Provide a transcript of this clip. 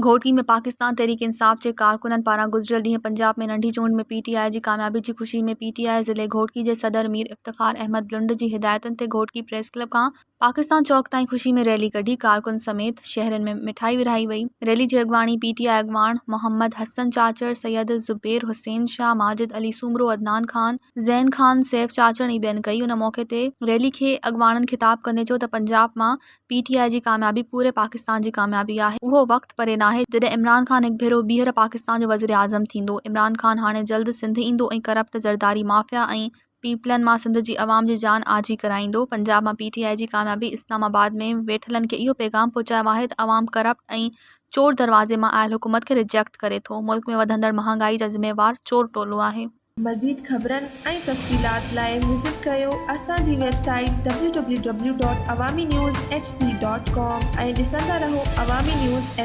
घोटी में पाकिस्तान तहरीक इंसाफ़ जे कारकुननि पारां गुज़िरियल ॾींहुं पंजाब में नंढी चूंड में PTI जी कामयाबी जी ख़ुशी में PTI ज़िले घोटकी जे सदर मीर इफ़्तिख़ार अहमद लुंड जी हिदायतुनि ते घोटकी प्रेस क्लब खां पाकिस्तान चौक ताईं ख़ुशी में रैली कढी कारकुन समेत शहरनि में मिठाई विरहाई वई। रैली जी अॻवाणी PTI अॻवान मोहम्मद हसन चाचर, सैयद ज़ुबैर हुसैन शाह, माजिद अली सूमरो, अदनान खान, ज़ैन खान, सैफ चाचर ऐं ॿियनि कई। उन मौक़े ते रैली खे अॻवाननि ख़िताब कंदे चयो त पंजाब मां PTI जी कामयाबी पूरे पाकिस्तान जी कामयाबी आहे। उहो वक़्तु परे नाहे जॾहिं इमरान खान हिकु भेरो ॿीहर पाकिस्तान जो वज़ीर आज़म थींदो। इमरान खान हाणे जल्द सिंध ईंदो ऐं करप्ट ज़रदारी माफ़िया ऐं पीपलनि मां सिंध जी अवाम जी जान आजी कराईंदो। पंजाब मां PTI जी कामयाबी इस्लामाबाद में वेठलनि खे इहो पैगाम पहुचायो आहे त अवाम करप्ट ऐं चोर दरवाज़े मां आयल हुकूमत खे रिजेक्ट करे थो। मुल्क में वधंदड़ महांगाई जा ज़िम्मेवार चोर टोलो आहे। मज़ीद ख़बरनि ऐं तफ़सीलात लाइ विज़िट कयो असांजी वेबसाइट www.awamiNewsHD.com ऐं ॾिसंदा रहो अवामी न्यूज़